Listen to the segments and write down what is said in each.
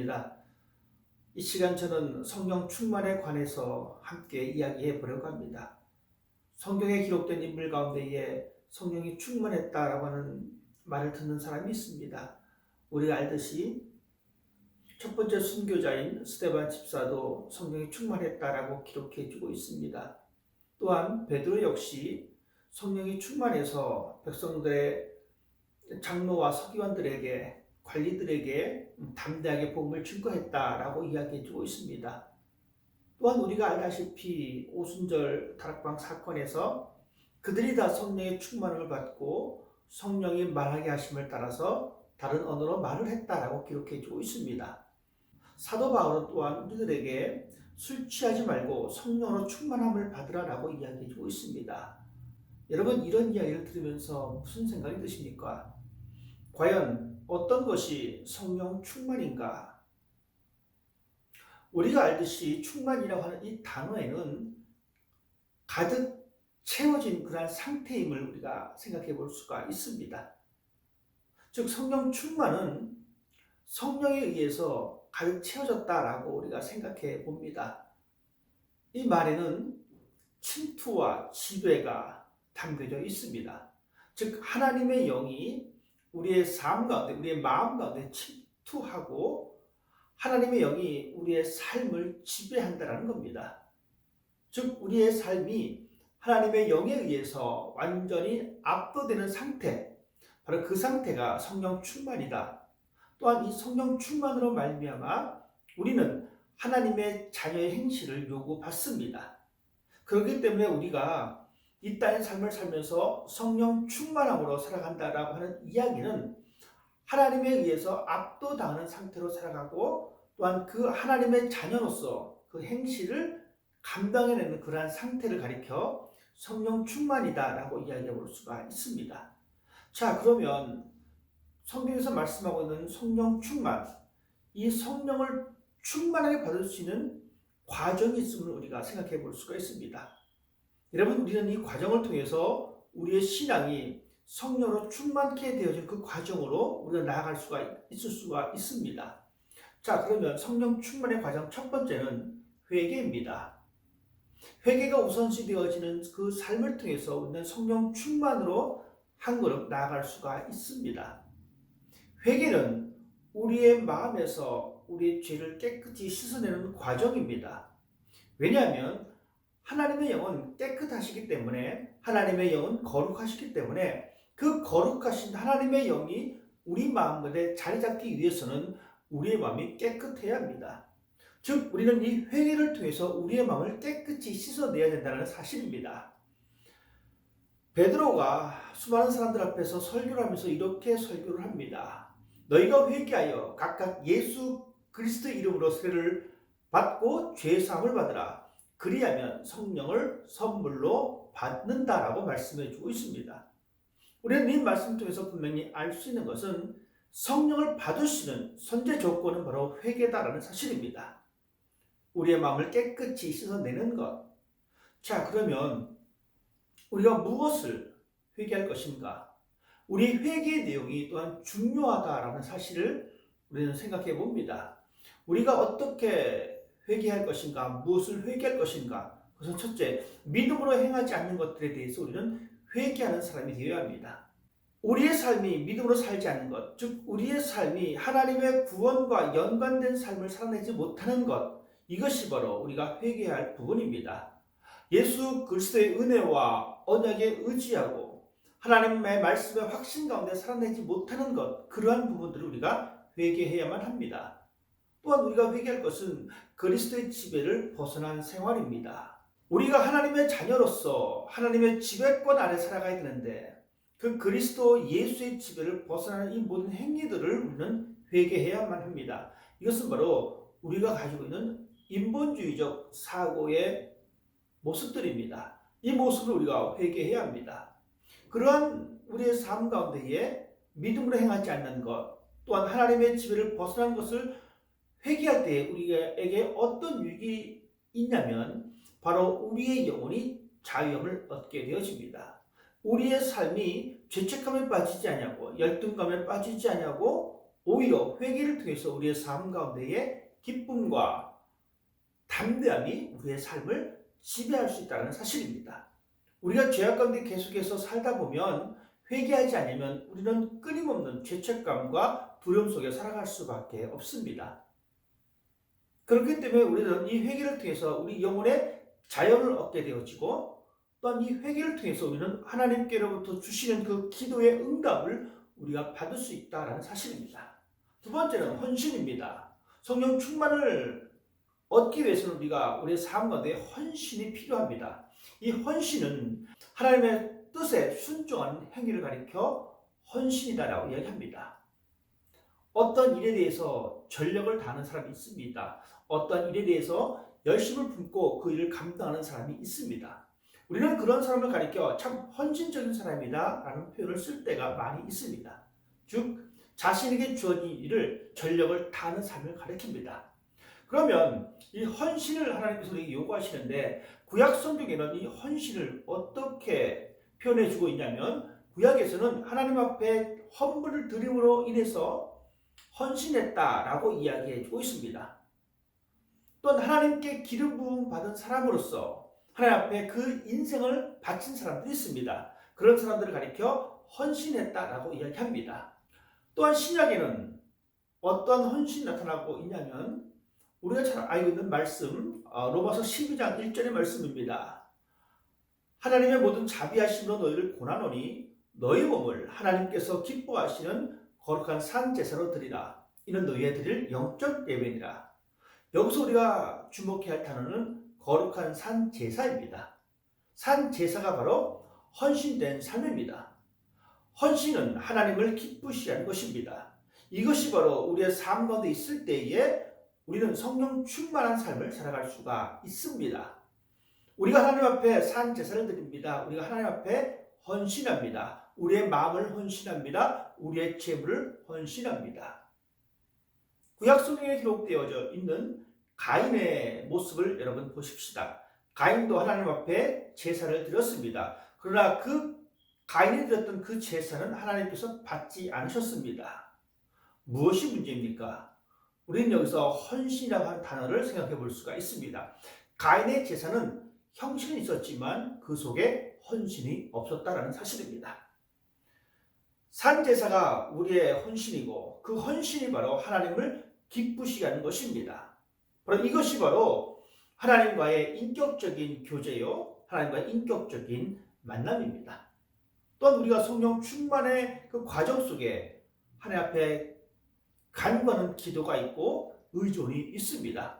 반갑습니다. 이 시간 저는 성령 충만에 관해서 함께 이야기해 보려고 합니다. 성경에 기록된 인물 가운데에 성령이 충만했다라고 하는 말을 듣는 사람이 있습니다. 우리가 알듯이 첫 번째 순교자인 스데반 집사도 성령이 충만했다라고 기록해 주고 있습니다. 또한 베드로 역시 성령이 충만해서 백성들의 장로와 서기관들에게 관리들에게 담대하게 복음을 증거했다라고 이야기해 주고 있습니다. 또한 우리가 알다시피 오순절 다락방 사건에서 그들이 다 성령의 충만을 받고 성령이 말하게 하심을 따라서 다른 언어로 말을 했다라고 기록해 주고 있습니다. 사도 바울은 또한 우리들에게 술 취하지 말고 성령으로 충만함을 받으라라고 이야기해 주고 있습니다. 여러분, 이런 이야기를 들으면서 무슨 생각이 드십니까? 과연 어떤 것이 성령 충만인가? 우리가 알듯이 충만이라고 하는 이 단어에는 가득 채워진 그러한 상태임을 우리가 생각해 볼 수가 있습니다. 즉 성령 충만은 성령에 의해서 가득 채워졌다라고 우리가 생각해 봅니다. 이 말에는 침투와 지배가 담겨져 있습니다. 즉 하나님의 영이 우리의 삶 가운데, 우리의 마음 가운데 침투하고 하나님의 영이 우리의 삶을 지배한다는 겁니다. 즉 우리의 삶이 하나님의 영에 의해서 완전히 압도되는 상태, 바로 그 상태가 성령 충만이다. 또한 이 성령 충만으로 말미암아 우리는 하나님의 자녀의 행실을 요구받습니다. 그렇기 때문에 우리가 이 땅의 삶을 살면서 성령 충만함으로 살아간다라고 하는 이야기는 하나님에 의해서 압도당하는 상태로 살아가고 또한 그 하나님의 자녀로서 그 행실을 감당해내는 그러한 상태를 가리켜 성령 충만이다라고 이야기해 볼 수가 있습니다. 자, 그러면 성경에서 말씀하고 있는 성령 충만, 이 성령을 충만하게 받을 수 있는 과정이 있음을 우리가 생각해 볼 수가 있습니다. 여러분, 우리는 이 과정을 통해서 우리의 신앙이 성령으로 충만케 되어진 그 과정으로 우리가 나아갈 수가 있을 수가 있습니다. 자, 그러면 성령 충만의 과정 첫 번째는 회개입니다. 회개가 우선시 되어지는 그 삶을 통해서 우리는 성령 충만으로 한 걸음 나아갈 수가 있습니다. 회개는 우리의 마음에서 우리의 죄를 깨끗이 씻어내는 과정입니다. 왜냐하면 하나님의 영은 깨끗하시기 때문에, 하나님의 영은 거룩하시기 때문에 그 거룩하신 하나님의 영이 우리 마음 가운데 자리 잡기 위해서는 우리의 마음이 깨끗해야 합니다. 즉 우리는 이 회개를 통해서 우리의 마음을 깨끗이 씻어내야 된다는 사실입니다. 베드로가 수많은 사람들 앞에서 설교를 하면서 이렇게 설교를 합니다. 너희가 회개하여 각각 예수 그리스도의 이름으로 세례를 받고 죄사함을 받으라. 그리하면 성령을 선물로 받는다라고 말씀해 주고 있습니다. 우리는 이 말씀 통해서 분명히 알 수 있는 것은 성령을 받을 수 있는 선제 조건은 바로 회개다라는 사실입니다. 우리의 마음을 깨끗이 씻어내는 것. 자, 그러면 우리가 무엇을 회개할 것인가? 우리 회개의 내용이 또한 중요하다라는 사실을 우리는 생각해 봅니다. 우리가 어떻게 회개할 것인가, 무엇을 회개할 것인가. 그래서 첫째, 믿음으로 행하지 않는 것들에 대해서 우리는 회개하는 사람이 되어야 합니다. 우리의 삶이 믿음으로 살지 않는 것, 즉 우리의 삶이 하나님의 구원과 연관된 삶을 살아내지 못하는 것, 이것이 바로 우리가 회개해야 할 부분입니다. 예수 그리스도의 은혜와 언약에 의지하고 하나님의 말씀의 확신 가운데 살아내지 못하는 것, 그러한 부분들을 우리가 회개해야만 합니다. 또한 우리가 회개할 것은 그리스도의 지배를 벗어난 생활입니다. 우리가 하나님의 자녀로서 하나님의 지배권 아래 살아가야 되는데 그 그리스도 예수의 지배를 벗어나는 이 모든 행위들을 우리는 회개해야만 합니다. 이것은 바로 우리가 가지고 있는 인본주의적 사고의 모습들입니다. 이 모습을 우리가 회개해야 합니다. 그러한 우리의 삶 가운데에 믿음으로 행하지 않는 것, 또한 하나님의 지배를 벗어난 것을 회개할 때 우리에게 어떤 유익이 있냐면 바로 우리의 영혼이 자유함을 얻게 되어집니다. 우리의 삶이 죄책감에 빠지지 않냐고, 열등감에 빠지지 않냐고, 오히려 회개를 통해서 우리의 삶 가운데에 기쁨과 담대함이 우리의 삶을 지배할 수 있다는 사실입니다. 우리가 죄악 가운데 계속해서 살다 보면 회개하지 않으면 우리는 끊임없는 죄책감과 두려움 속에 살아갈 수밖에 없습니다. 그렇기 때문에 우리는 이 회개를 통해서 우리 영혼의 자유를 얻게 되어지고 또한 이 회개를 통해서 우리는 하나님께로부터 주시는 그 기도의 응답을 우리가 받을 수 있다는 사실입니다. 두 번째는 헌신입니다. 성령 충만을 얻기 위해서는 우리가 우리의 삶 가운데 헌신이 필요합니다. 이 헌신은 하나님의 뜻에 순종하는 행위를 가리켜 헌신이다라고 이야기합니다. 어떤 일에 대해서 전력을 다하는 사람이 있습니다. 어떤 일에 대해서 열심을 품고 그 일을 감당하는 사람이 있습니다. 우리는 그런 사람을 가리켜 참 헌신적인 사람이다 라는 표현을 쓸 때가 많이 있습니다. 즉 자신에게 주어진 일을 전력을 다하는 삶을 가리킵니다. 그러면 이 헌신을 하나님께서 우리에게 요구하시는데 구약 성경에는 이 헌신을 어떻게 표현해 주고 있냐면 구약에서는 하나님 앞에 헌물을 드림으로 인해서 헌신했다라고 이야기해 주고 있습니다. 또한 하나님께 기름 부음 받은 사람으로서 하나님 앞에 그 인생을 바친 사람들이 있습니다. 그런 사람들을 가리켜 헌신했다라고 이야기합니다. 또한 신약에는 어떠한 헌신이 나타나고 있냐면 우리가 잘 알고 있는 말씀 로마서 12장 1절의 말씀입니다. 하나님의 모든 자비하심으로 너희를 고난하노니 너희 몸을 하나님께서 기뻐하시는 거룩한 산 제사로 드리라. 이는 너희의 드릴 영적 예배니라. 여기서 우리가 주목해야 할 단어는 거룩한 산 제사입니다. 산 제사가 바로 헌신된 삶입니다. 헌신은 하나님을 기쁘시게 하는 것입니다. 이것이 바로 우리의 삶 가운데 있을 때에 우리는 성령 충만한 삶을 살아갈 수가 있습니다. 우리가 하나님 앞에 산 제사를 드립니다. 우리가 하나님 앞에 헌신합니다. 우리의 마음을 헌신합니다. 우리의 재물을 헌신합니다. 구약 성경에 기록되어져 있는 가인의 모습을 여러분 보십시다. 가인도 하나님 앞에 제사를 드렸습니다. 그러나 그 가인이 드렸던 그 제사는 하나님께서 받지 않으셨습니다. 무엇이 문제입니까? 우리는 여기서 헌신이라고 하는 단어를 생각해 볼 수가 있습니다. 가인의 제사는 형식은 있었지만 그 속에 헌신이 없었다는 사실입니다. 산제사가 우리의 헌신이고 그 헌신이 바로 하나님을 기쁘시게 하는 것입니다. 바로 이것이 바로 하나님과의 인격적인 교제요, 하나님과의 인격적인 만남입니다. 또한 우리가 성령 충만의 그 과정 속에 하나님 앞에 간구하는 기도가 있고 의존이 있습니다.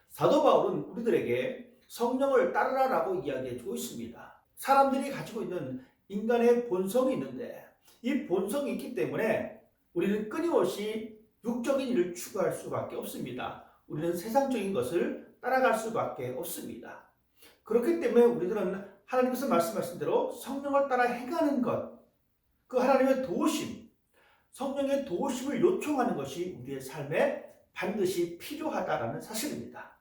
사도 바울은 우리들에게 성령을 따르라라고 이야기해주고 있습니다. 사람들이 가지고 있는 인간의 본성이 있는데 이 본성이 있기 때문에 우리는 끊임없이 육적인 일을 추구할 수밖에 없습니다. 우리는 세상적인 것을 따라갈 수밖에 없습니다. 그렇기 때문에 우리들은 하나님께서 말씀하신 대로 성령을 따라 행하는 것, 그 하나님의 도우심, 성령의 도우심을 요청하는 것이 우리의 삶에 반드시 필요하다라는 사실입니다.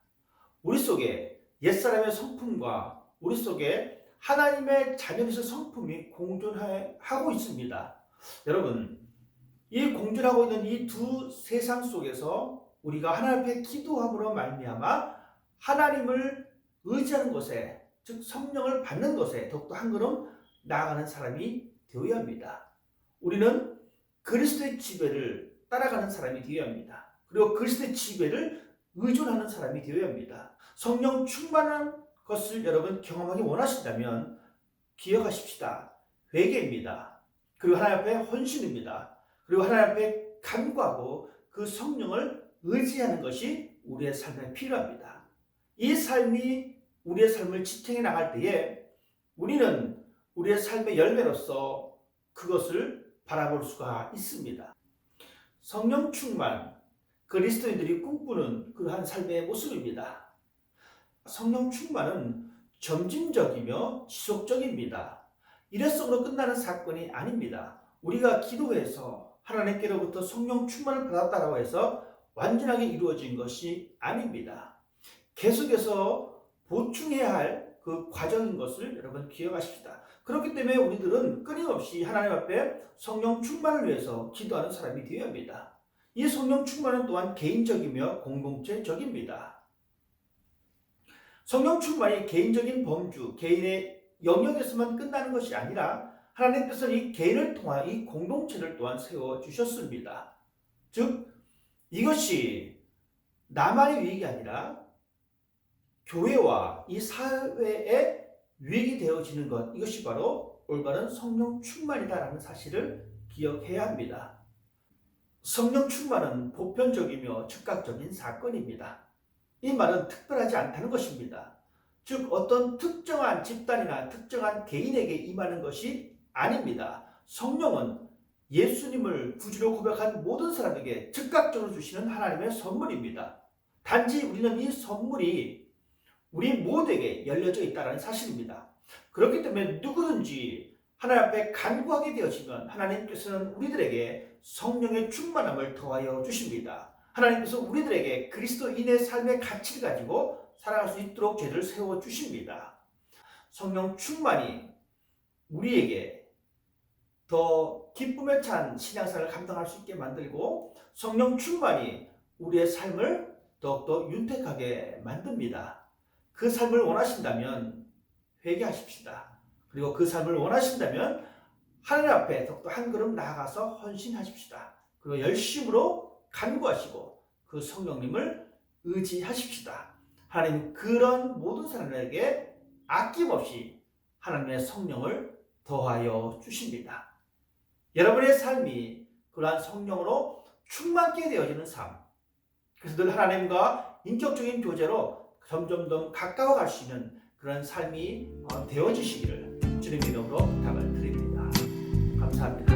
우리 속에 옛사람의 성품과 우리 속에 하나님의 자녀에서 성품이 공존하고 있습니다. 여러분, 이 공존하고 있는 이 두 세상 속에서 우리가 하나님 앞에 기도함으로 말미암아 하나님을 의지하는 것에, 즉 성령을 받는 것에 더욱더 한 걸음 나아가는 사람이 되어야 합니다. 우리는 그리스도의 지배를 따라가는 사람이 되어야 합니다. 그리고 그리스도의 지배를 의존하는 사람이 되어야 합니다. 성령 충만한 것을 여러분 경험하기 원하신다면 기억하십시다. 회개입니다. 그리고 하나님 앞에 헌신입니다. 그리고 하나님 앞에 간구하고 그 성령을 의지하는 것이 우리의 삶에 필요합니다. 이 삶이 우리의 삶을 지탱해 나갈 때에 우리는 우리의 삶의 열매로서 그것을 바라볼 수가 있습니다. 성령 충만, 그리스도인들이 꿈꾸는 그러한 삶의 모습입니다. 성령 충만은 점진적이며 지속적입니다. 일회성으로 끝나는 사건이 아닙니다. 우리가 기도해서 하나님께로부터 성령 충만을 받았다고 해서 완전하게 이루어진 것이 아닙니다. 계속해서 보충해야 할 그 과정인 것을 여러분 기억하십시다. 그렇기 때문에 우리들은 끊임없이 하나님 앞에 성령 충만을 위해서 기도하는 사람이 되어야 합니다. 이 성령 충만은 또한 개인적이며 공동체적입니다. 성령 충만이 개인적인 범주, 개인의 영역에서만 끝나는 것이 아니라 하나님께서는 이 개인을 통한 이 공동체를 또한 세워주셨습니다. 즉 이것이 나만의 유익이 아니라 교회와 이 사회의 유익이 되어지는 것, 이것이 바로 올바른 성령 충만이다라는 사실을 기억해야 합니다. 성령 충만은 보편적이며 즉각적인 사건입니다. 이 말은 특별하지 않다는 것입니다. 즉 어떤 특정한 집단이나 특정한 개인에게 임하는 것이 아닙니다. 성령은 예수님을 구주로 고백한 모든 사람에게 즉각적으로 주시는 하나님의 선물입니다. 단지 우리는 이 선물이 우리 모두에게 열려져 있다는 사실입니다. 그렇기 때문에 누구든지 하나님 앞에 간구하게 되어지면 하나님께서는 우리들에게 성령의 충만함을 더하여 주십니다. 하나님께서 우리들에게 그리스도인의 삶의 가치를 가지고 살아갈 수 있도록 죄를 세워주십니다. 성령 충만이 우리에게 더 기쁨에 찬 신앙생활을 감당할 수 있게 만들고 성령 충만이 우리의 삶을 더욱더 윤택하게 만듭니다. 그 삶을 원하신다면 회개하십시다. 그리고 그 삶을 원하신다면 하나님 앞에 더욱더 한 걸음 나아가서 헌신하십시다. 그리고 열심으로 간구하시고 그 성령님을 의지하십시다. 하나님 그런 모든 사람에게 아낌없이 하나님의 성령을 더하여 주십니다. 여러분의 삶이 그러한 성령으로 충만케 되어지는 삶, 그래서 늘 하나님과 인격적인 교제로 점점 더 가까워 갈 수 있는 그런 삶이 되어지시기를 주님의 이름으로 부탁을 드립니다. 감사합니다.